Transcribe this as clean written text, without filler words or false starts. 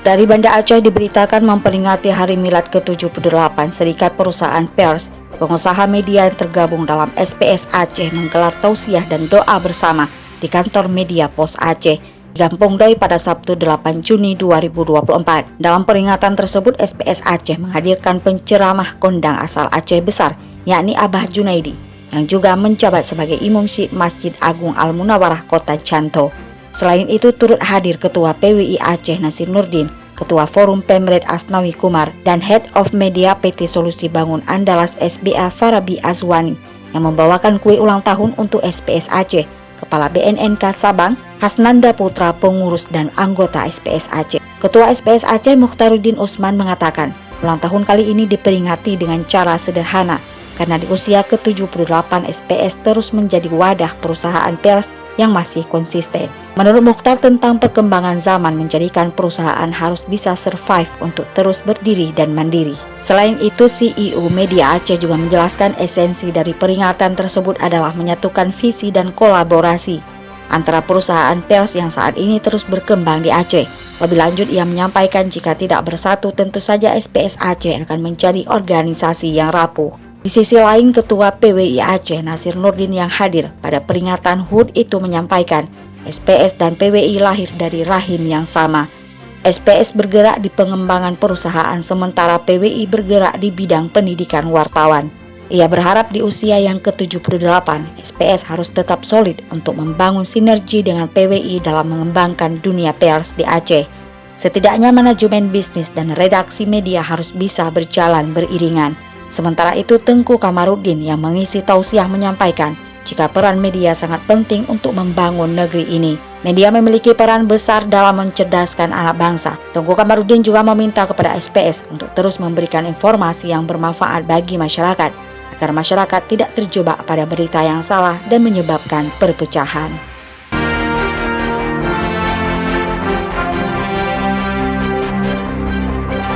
Dari Banda Aceh diberitakan memperingati Hari Milad ke-78 Serikat Perusahaan Pers, pengusaha media yang tergabung dalam SPS Aceh menggelar tausiah dan doa bersama di kantor Media Pos Aceh, Gampong Doi pada Sabtu 8 Juni 2024. Dalam peringatan tersebut, SPS Aceh menghadirkan penceramah kondang asal Aceh Besar, yakni Abah Junaidi, yang juga menjabat sebagai Imam Syekh Masjid Agung Al-Munawarah Kota Canto. Selain itu turut hadir Ketua PWI Aceh Nasir Nurdin, Ketua Forum Pemret Asnawi Kumar, dan Head of Media PT Solusi Bangun Andalas SBA Farabi Azwani yang membawakan kue ulang tahun untuk SPS Aceh, Kepala BNNK Sabang, Hasnanda Putra, pengurus dan anggota SPS Aceh. Ketua SPS Aceh Mukhtaruddin Usman mengatakan, ulang tahun kali ini diperingati dengan cara sederhana, karena di usia ke-78 SPS terus menjadi wadah perusahaan pers yang masih konsisten. Menurut Mukhtar, tentang perkembangan zaman menjadikan perusahaan harus bisa survive untuk terus berdiri dan mandiri. Selain itu, CEO Media Aceh juga menjelaskan esensi dari peringatan tersebut adalah menyatukan visi dan kolaborasi antara perusahaan pers yang saat ini terus berkembang di Aceh. Lebih lanjut, ia menyampaikan jika tidak bersatu tentu saja SPS Aceh akan menjadi organisasi yang rapuh. Di sisi lain, Ketua PWI Aceh Nasir Nurdin yang hadir pada peringatan HUT itu menyampaikan, SPS dan PWI lahir dari rahim yang sama. SPS bergerak di pengembangan perusahaan sementara PWI bergerak di bidang pendidikan wartawan. Ia berharap di usia yang ke-78, SPS harus tetap solid untuk membangun sinergi dengan PWI dalam mengembangkan dunia pers di Aceh. Setidaknya manajemen bisnis dan redaksi media harus bisa berjalan beriringan. Sementara itu, Tengku Kamarudin yang mengisi tausiah menyampaikan jika peran media sangat penting untuk membangun negeri ini. Media memiliki peran besar dalam mencerdaskan anak bangsa. Tengku Kamarudin juga meminta kepada SPS untuk terus memberikan informasi yang bermanfaat bagi masyarakat, agar masyarakat tidak terjebak pada berita yang salah dan menyebabkan perpecahan.